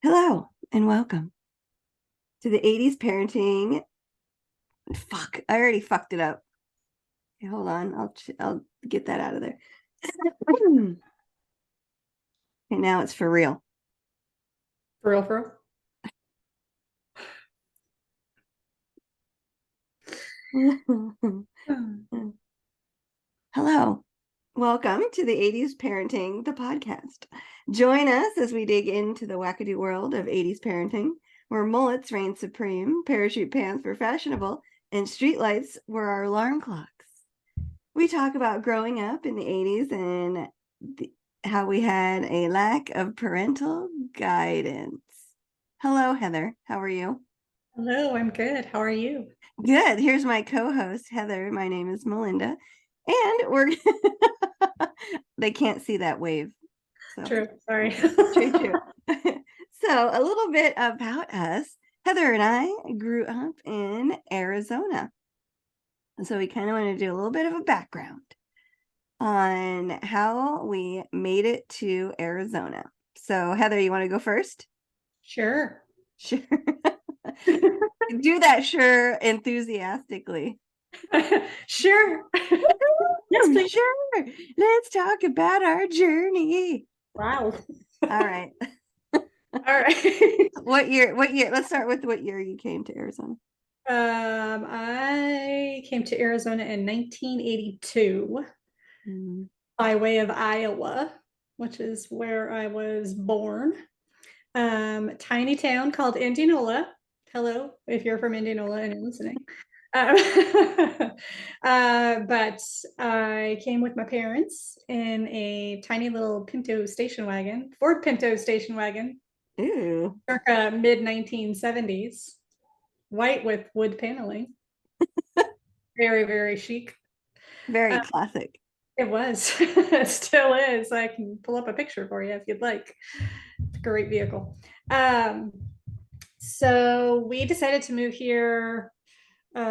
Hello and welcome to the 80s parenting. Fuck, I already fucked it up. Okay, hold on, I'll get that out of there. Okay, now it's for real. For real, for real. Hello, welcome to the 80s parenting, the podcast. Join us as we dig into the wackadoo world of 80s parenting, where mullets reign supreme, parachute pants were fashionable, and streetlights were our alarm clocks. We talk about growing up in the 80s and how we had a lack of parental guidance. Hello, Heather. How are you? Hello, I'm good. How are you? Good. Here's my co-host, Heather. My name is Malinda. And we're they can't see that wave. So True. Sorry. true. So a little bit about us. Heather and I grew up in Arizona. So we kind of want to do a little bit of a background on how we made it to Arizona. So, Heather, you want to go first? Sure. Sure. Do that, sure, enthusiastically. Sure. Yes, please. Sure. Let's talk about our journey. Wow. All right. All right. What year? Let's start with what year you came to Arizona. I came to Arizona in 1982 Mm. by way of Iowa, which is where I was born. Tiny town called Indianola. Hello, if you're from Indianola and you're listening. Um, but I came with my parents in a tiny little Pinto station wagon, Ford Pinto station wagon, Ooh, circa mid 1970s, white with wood paneling. Very, very chic. very Uh, classic. it was, it still is. I can pull up a picture for you if you'd like. Great vehicle. Um, so we decided to move here in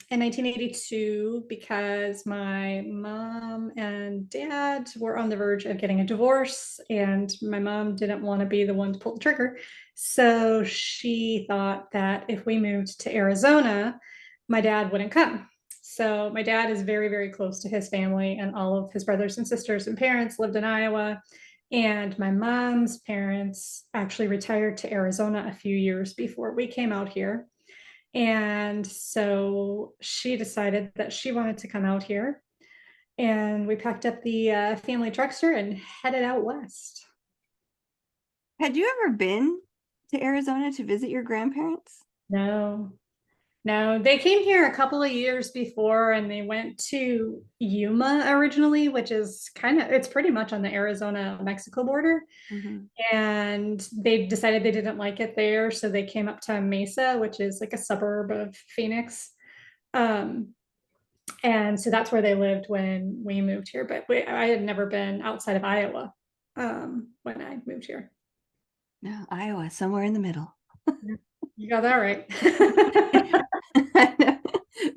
1982 because my mom and dad were on the verge of getting a divorce, and my mom didn't want to be the one to pull the trigger. So she thought that if we moved to Arizona, my dad wouldn't come. So my dad is very, very close to his family, and all of his brothers and sisters and parents lived in Iowa. And my mom's parents actually retired to Arizona a few years before we came out here. And so she decided that she wanted to come out here. And we packed up the family truckster and headed out west. Had you ever been to Arizona to visit your grandparents? No, no, they came here a couple of years before and they went to Yuma originally, which is it's pretty much on the Arizona Mexico border. Mm-hmm. And they decided they didn't like it there. So they came up to Mesa, which is like a suburb of Phoenix. Um, And so that's where they lived when we moved here. But I had never been outside of Iowa when I moved here. No, Iowa, somewhere in the middle. You got that right.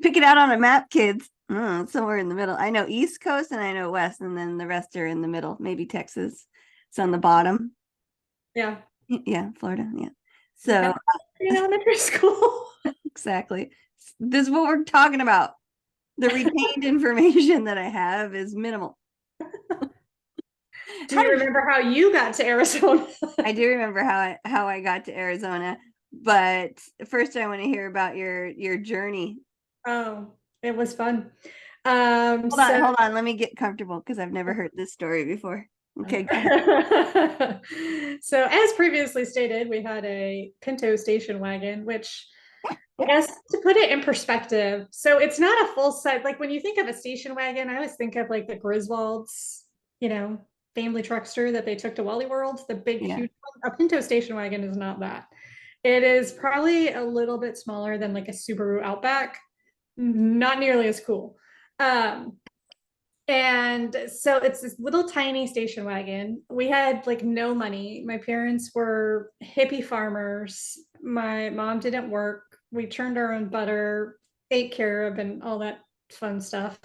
Pick it out on a map, kids. Oh, somewhere in the middle. I know East Coast and I know West, and then the rest are in the middle. Maybe Texas. It's on the bottom. Yeah. Yeah, Florida. Yeah. You So had in elementary school. exactly. This is what we're talking about. The retained information that I have is minimal. Do How you did you, remember how you got to Arizona? I do remember how I got to Arizona, but first I want to hear about your journey. Oh, it was fun. Hold on, So hold on. Let me get comfortable because I've never heard this story before. Okay, go ahead. so as previously stated, we had a Pinto station wagon, which I guess to put it in perspective, so it's not a full size. Like when you think of a station wagon, I always think of like the Griswolds, you know, family truckster that they took to Wally World, the big, Yeah. huge one. A Pinto station wagon is not that. It is probably a little bit smaller than like a Subaru Outback, not nearly as cool. Um, and so it's this little tiny station wagon. We had like no money. My parents were hippie farmers. My mom didn't work. We churned our own butter, ate carob, and all that fun stuff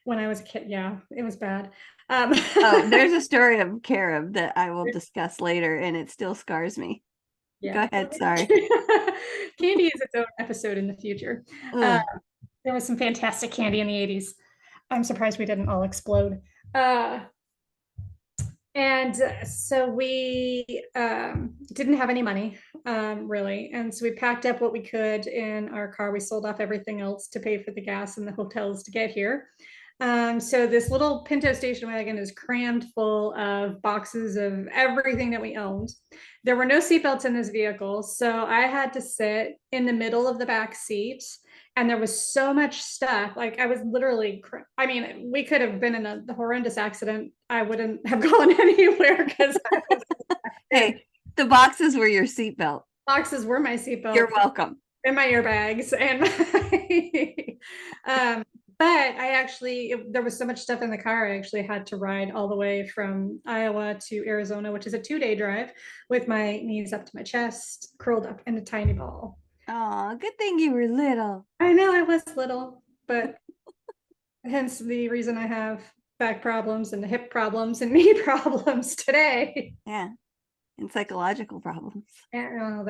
when I was a kid. Yeah, it was bad. Um, Oh, there's a story of carob that I will discuss later, and it still scars me. Yeah. Go ahead. Sorry. Candy is its own episode in the future. Ugh. There was some fantastic candy in the 80s. I'm surprised we didn't all explode. Uh, and so we didn't have any money, really. And so we packed up what we could in our car. We sold off everything else to pay for the gas and the hotels to get here. So this little Pinto station wagon is crammed full of boxes of everything that we owned. There were no seatbelts in this vehicle, so I had to sit in the middle of the back seat. And there was so much stuff. Like I was literally, I mean, we could have been in a horrendous accident. I wouldn't have gone anywhere because Hey, the boxes were your seatbelt. boxes were my seatbelt. You're welcome. And my airbags and my, but I actually, there was so much stuff in the car. I actually had to ride all the way from Iowa to Arizona, which is a 2-day drive, with my knees up to my chest, curled up in a tiny ball. Oh, good thing you were little. I know I was little, but hence the reason I have back problems and hip problems and knee problems today. Yeah, and psychological problems. Yeah,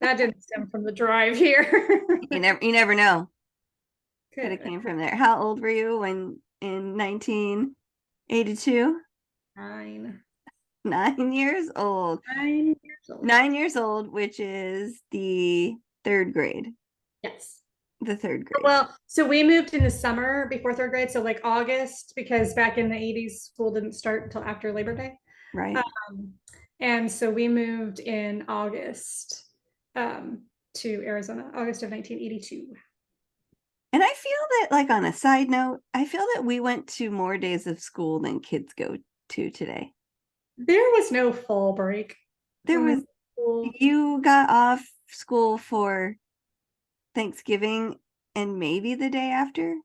that didn't stem from the drive here. You never know. Could have Good. came from there. How old were you when in 1982? 9. 9 years old. 9 years old. 9 years old, which is the third grade. Yes. The third grade. Well, so we moved in the summer before third grade, so like August, because back in the 80s, school didn't start until after Labor Day. Right. And so we moved in August to Arizona, August of 1982. And I feel that, like, on a side note, I feel that we went to more days of school than kids go to today. There was no fall break. There was, you got off school for Thanksgiving and maybe the day after.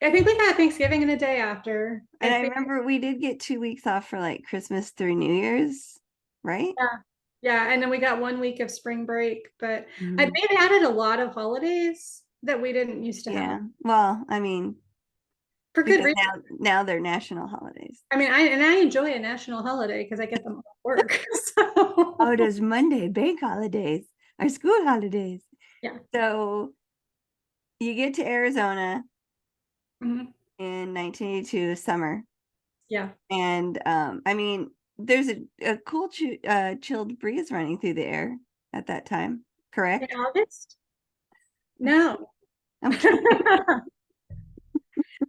I think we had Thanksgiving and the day after. And I remember we did get 2 weeks off for like Christmas through New Year's, right? Yeah. Yeah. And then we got 1 week of spring break, but they've added a lot of holidays that we didn't used to have. Well, I mean, for good reason. Now they're national holidays. I mean, I enjoy a national holiday because I get them off work. So. Oh, does Monday, bank holidays, our school holidays. Yeah. So you get to Arizona in 1982 summer. Yeah. And I mean, there's a cool chilled breeze running through the air at that time, correct? In August? No.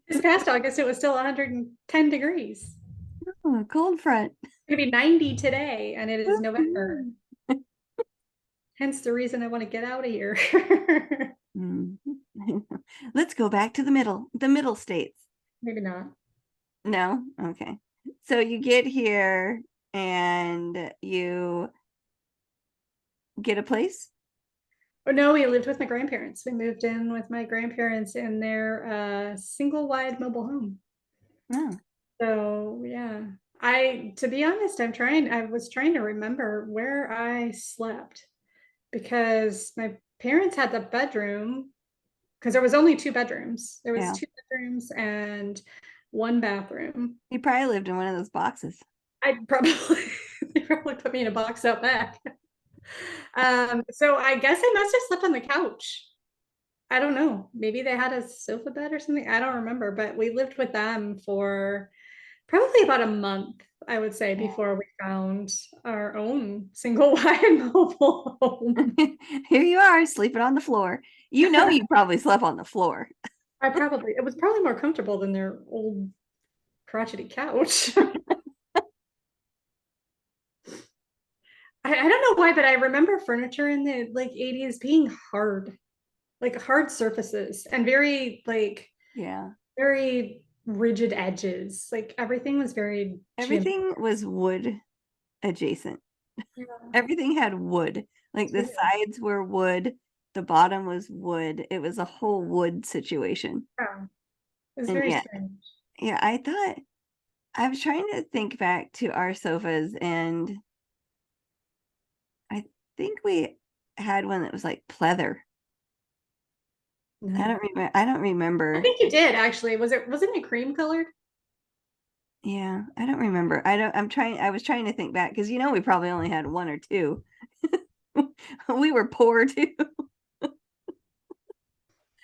This past August, it was still 110 degrees. Oh, a cold front. It's going to be 90 today, and it is November. Hence the reason I want to get out of here. Let's go back to the middle states. Maybe not. No? Okay. So you get here and you get a place? Oh, no, we lived with my grandparents. We moved in with my grandparents in their single wide mobile home. Oh. So yeah, to be honest, I was trying to remember where I slept because my parents had the bedroom because there was only 2 bedrooms. There was 2 bedrooms and 1 bathroom. You probably lived in one of those boxes. They probably put me in a box out back. So I guess I must have slept on the couch. I don't know. Maybe they had a sofa bed or something. I don't remember, but we lived with them for probably about a month, I would say, before we found our own single wide mobile home. Here you are, sleeping on the floor. You probably slept on the floor. It was probably more comfortable than their old crotchety couch. I don't know why, but I remember furniture in the 80s being hard, like hard surfaces and very very rigid edges. Like everything was everything was wood adjacent. Yeah. Everything had wood. Like the sides were wood, the bottom was wood. It was a whole wood situation. Yeah. It was very strange. Yeah, I was trying to think back to our sofas, and I think we had one that was like pleather. I don't remember. I think you did actually. Wasn't it cream colored? Yeah, I don't remember. I was trying to think back because we probably only had 1 or 2. We were poor too.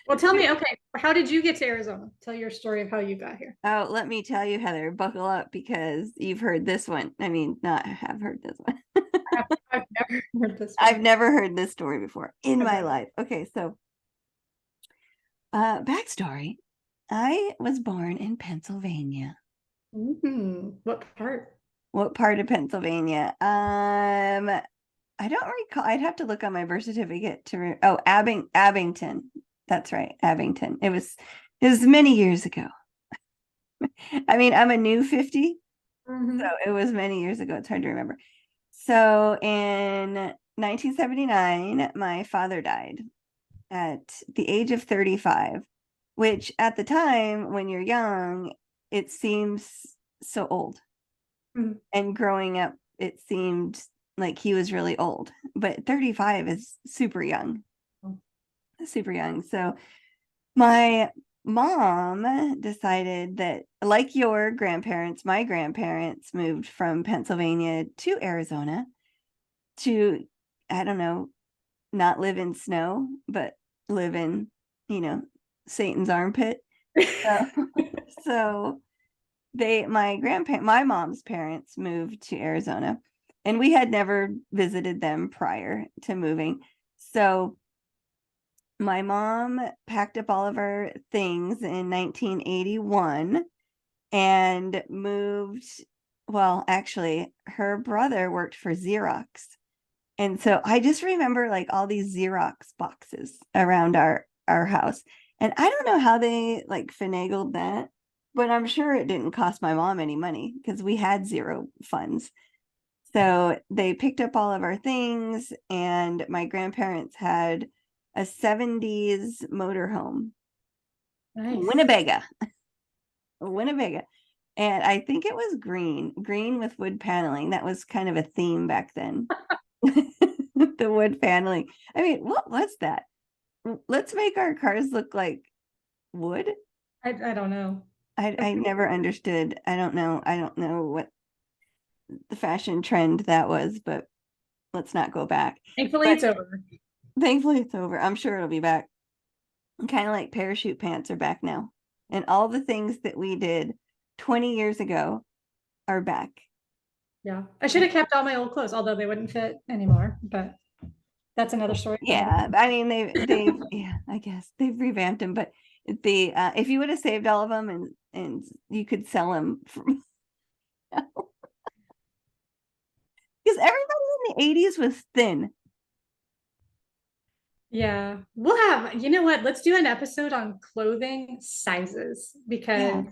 Well, tell me, okay, how did you get to Arizona? Tell your story of how you got here. Oh, let me tell you, Heather, buckle up because you've heard this one. I mean, not have heard this one. I've never heard this I've one. never heard this story before in my Okay. life. Okay, so backstory. I was born in Pennsylvania. What part? What part of Pennsylvania? I don't recall. I'd have to look on my birth certificate to Abington. That's right, Abington. It was many years ago. I mean, I'm a new 50, so it was many years ago. It's hard to remember. So in 1979, my father died at the age of 35, which at the time when you're young, it seems so old. Mhm. And growing up, it seemed like he was really old, but 35 is super young. Super young. So my mom decided that, like your grandparents, my grandparents moved from Pennsylvania to Arizona to, I don't know, not live in snow, but live in, Satan's armpit. So my mom's parents moved to Arizona, and we had never visited them prior to moving. So my mom packed up all of our things in 1981 and moved. Well, actually, her brother worked for Xerox. And so I just remember like all these Xerox boxes around our house. And I don't know how they like finagled that, but I'm sure it didn't cost my mom any money because we had zero funds. So they picked up all of our things, and my grandparents had a 70s motorhome, Nice. Winnebago. And I think it was green with wood paneling. That was kind of a theme back then. The wood paneling. I mean, what was that? Let's make our cars look like wood. I don't know. I never understood. I don't know what the fashion trend that was, but let's not go back. Thankfully, But it's over. thankfully it's over. I'm sure it'll be back. Kind of like parachute pants are back now. And all the things that we did 20 years ago are back. Yeah. I should have kept all my old clothes, although they wouldn't fit anymore, but that's another story for another Yeah, time. I mean they've yeah, I guess they've revamped them, but the if you would have saved all of them and you could sell them from because everybody in the 80s was thin. Yeah. We'll have, you know what? Let's do an episode on clothing sizes Yeah, because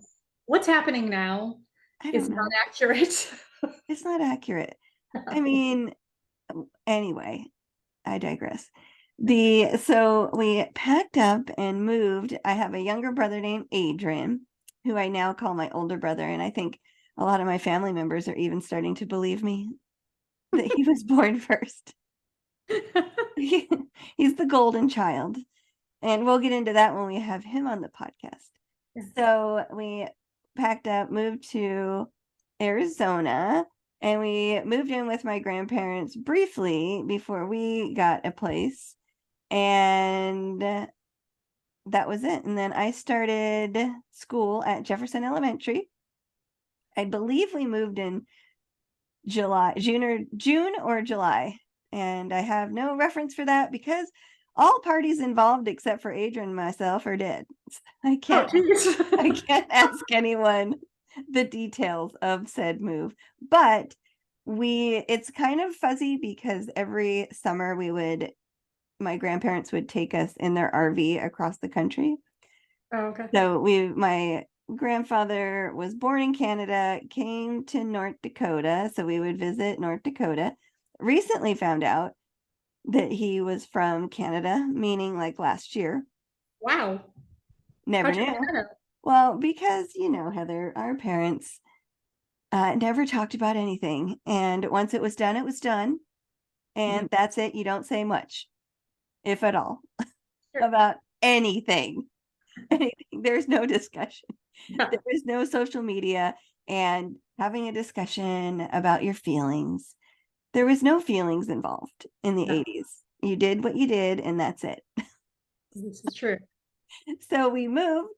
what's happening now I is don't not know. accurate. It's not accurate. I mean, anyway, I digress. So we packed up and moved. I have a younger brother named Adrian, who I now call my older brother, and I think a lot of my family members are even starting to believe me that he was born first. He's the golden child. And we'll get into that when we have him on the podcast. Yeah. So we packed up, moved to Arizona, and we moved in with my grandparents briefly before we got a place. And that was it. And then I started school at Jefferson Elementary. I believe we moved in June or July. And I have no reference for that because all parties involved except for Adrian and myself are dead. I Oh, can't geez. I can't ask anyone the details of said move. But it's kind of fuzzy because every summer my grandparents would take us in their RV across the country. Oh, okay. So my grandfather was born in Canada, came to North Dakota, so we would visit North Dakota. Recently found out that he was from Canada, meaning like last year. Wow. Never How'd you knew. find that out? Well, because, Heather, our parents never talked about anything. And once it was done, it was done. And that's it. You don't say much, if at all, Sure. about anything. Anything. There's no discussion. Yeah. There is no social media and having a discussion about your feelings. There was no feelings involved in the No. 80s. You did what you did, and that's it. This is true. So we moved,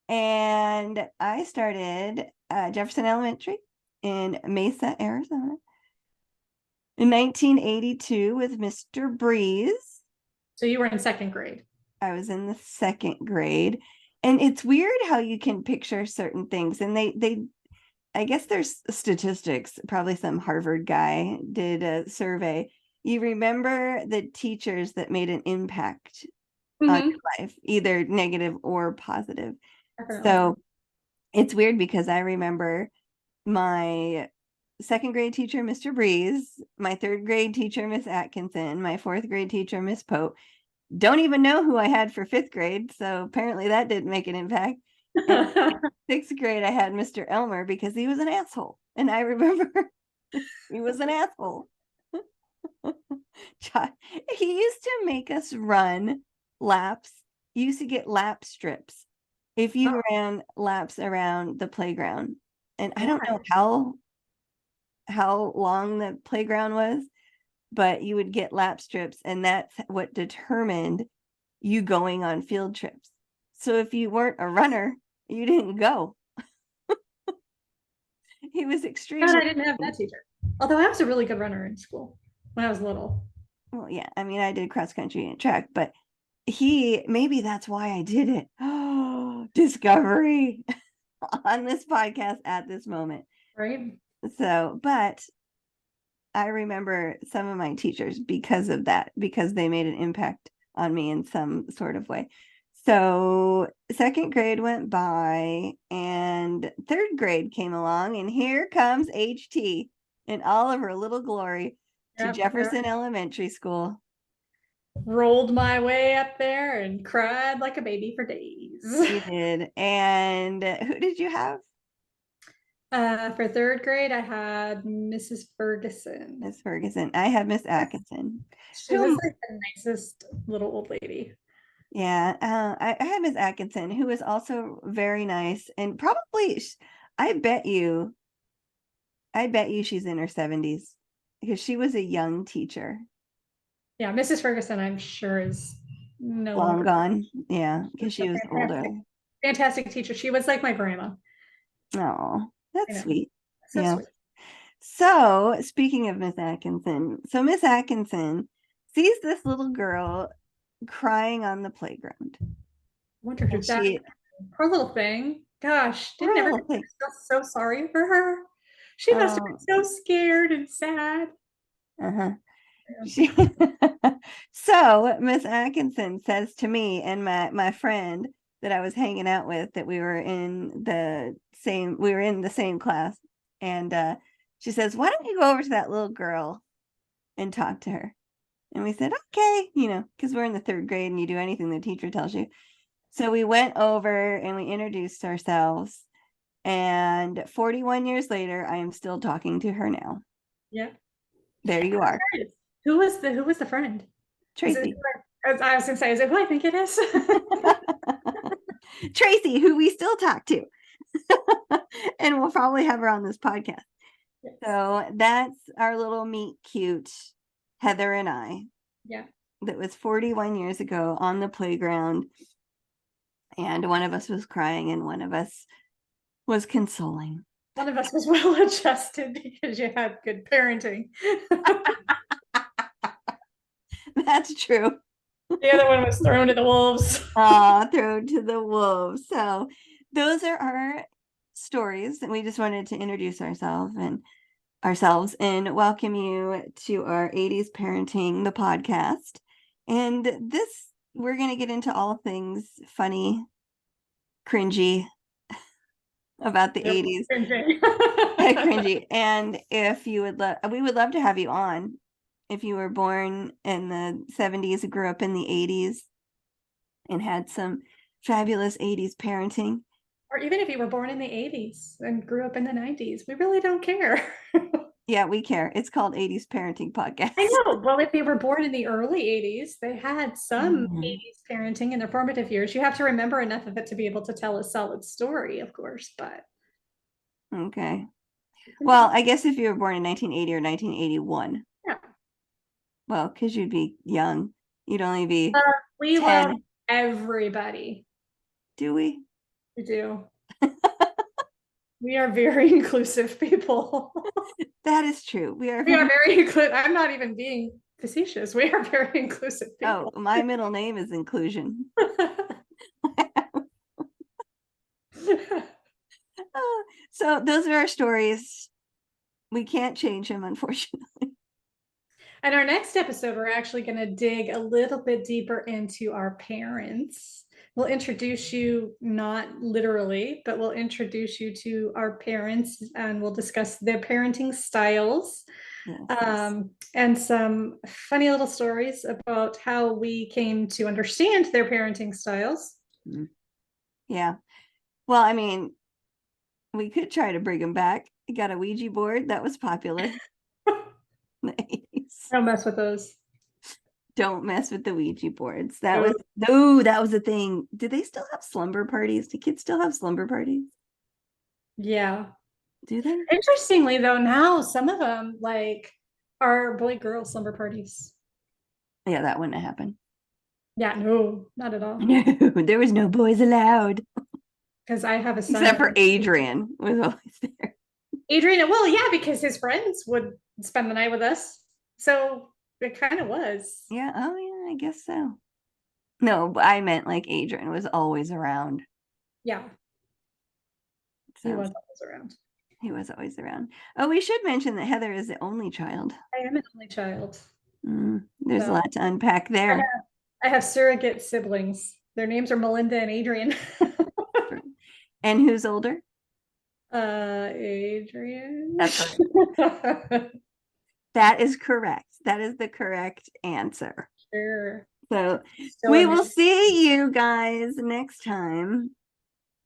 and I started Jefferson Elementary in Mesa, Arizona in 1982 with Mr. Breeze. So you were in second grade. I was in the second grade. And it's weird how you can picture certain things. And they I guess there's statistics, probably some Harvard guy did a survey. You remember the teachers that made an impact on Mhm. your life, either negative or positive. Definitely. So it's weird because I remember my second grade teacher, Mr. Breeze, my third grade teacher, Miss Atkinson, my fourth grade teacher, Miss Pope. Don't even know who I had for fifth grade. So apparently that didn't make an impact. And sixth grade, I had Mr. Elmer because he was an asshole. And I remember he was an asshole. He used to make us run laps. You used to get lap strips if you Oh, ran laps around the playground. And I don't know why? how long the playground was, but you would get lap strips, and that's what determined you going on field trips. So if you weren't a runner, you didn't go. He was God, extremely I didn't have that teacher. Although I was a really good runner in school when I was little. well, yeah. I mean, I did cross country and track, but maybe that's why I did it. Oh, discovery on this podcast at this moment. Right? So, but I remember some of my teachers because of that, because they made an impact on me in some sort of way. So second grade went by and third grade came along, and here comes HT in all of her little glory to Yep. Jefferson Elementary School. Rolled my way up there and cried like a baby for days. You did. And who did you have? For third grade, I had Mrs. Ferguson. Miss Ferguson. I had Miss Atkinson. She was Who like the nicest little old lady. Yeah, I had Miss Atkinson, who was also very nice, and probably, I bet you, I bet you she's in her 70s because she was a young teacher, Yeah, Mrs. Ferguson, I'm sure is no long longer. gone. Yeah, She was because she a was older. fantastic teacher. She was like my grandma. Oh, I that's know. sweet. So Yeah. sweet. So, speaking of Miss Atkinson, so Miss Atkinson sees this little girl crying on the playground. I wonder who And that she, poor little thing. Gosh, didn't poor little everybody thing. feel so sorry for her? She must have Oh, been so scared and sad. uh-huh. Yeah. She so Miss Atkinson says to me and my friend that I was hanging out with, that we were in the same class, and she says, "Why don't you go over to that little girl and talk to her?" And we said, "Okay," because we're in the third grade and you do anything the teacher tells you. So we went over and we introduced ourselves, and 41 years later, I am still talking to her now. Yeah. There you are, Who was the friend? Is it Tracy. as I was gonna say, is it who I think it is? Tracy, who we still talk to. And we'll probably have her on this podcast. Yes. So that's our little meet cute, Heather and I. Yeah. That was 41 years ago on the playground. And one of us was crying and one of us was consoling. One of us was well adjusted because you had good parenting. That's true. The other one was thrown to the wolves. Thrown to the wolves. So those are our stories, and we just wanted to introduce ourselves and welcome you to our 80s Parenting, the podcast. And we're going to get into all things funny, cringy about the 80s. Cringy. And if you would we would love to have you on. If you were born in the 70s, grew up in the 80s, and had some fabulous 80s parenting. Or even if you were born in the 80s and grew up in the 90s, we really don't care. Yeah, we care. It's called 80s Parenting Podcast. I know. Well, if they were born in the early 80s, they had some 80s parenting in their formative years. You have to remember enough of it to be able to tell a solid story, of course, but. Okay. Well, I guess if you were born in 1980 or 1981. Yeah. Well, because you'd be young. You'd only be We 10. love everybody. Do we? We do. We are very inclusive people. That is true. We are We are very inclusive. I'm not even being facetious. We are very inclusive people. Oh, my middle name is Inclusion. So those are our stories. We can't change them, unfortunately. And our next episode, we're actually going to dig a little bit deeper into our parents. We'll introduce you, not literally, but we'll introduce you to our parents and we'll discuss their parenting styles. Yes. And some funny little stories about how we came to understand their parenting styles. Yeah. Well, I mean, we could try to bring them back. You got a Ouija board that was popular in the 80s. Don't mess with those. Don't mess with the Ouija boards. That was a thing. Do they still have slumber parties? Do kids still have slumber parties? Yeah. Do they? Interestingly, though, now some of them like are boy-girl slumber parties. Yeah, that wouldn't have happened. Yeah, no, not at all. No, there was no boys allowed. Because I have a son. Except for Adrian was always there. Adrian, well, yeah, because his friends would spend the night with us. So it kind of was. Yeah, oh yeah, I guess so. No, but I meant like Adrian was always around. Yeah. So He was always around. He was always around. Oh, we should mention that Heather is the only child. I am an only child. There's a lot to unpack there. I have surrogate siblings. Their names are Malinda and Adrian. And who's older? Adrian. That's right. That is correct. That is the correct answer. Sure. So we will see you guys next time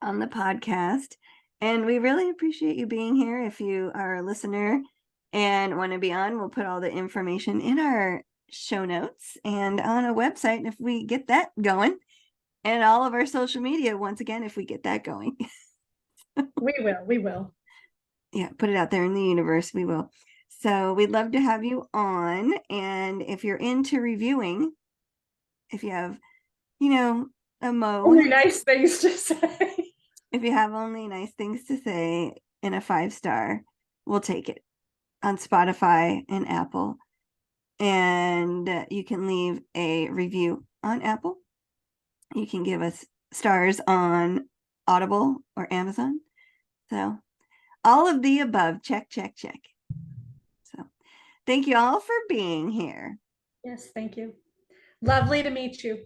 on the podcast. And we really appreciate you being here. If you are a listener and want to be on, we'll put all the information in our show notes and on a website if we get that going. And all of our social media, once again, if we get that going. We will. Yeah, put it out there in the universe. We will. So we'd love to have you on. And if you're into reviewing, if you have, a moan. Only nice things to say. If you have only nice things to say in a 5-star, we'll take it on Spotify and Apple. And you can leave a review on Apple. You can give us stars on Audible or Amazon. So all of the above, check. So thank you all for being here. Yes, thank you. Lovely to meet you.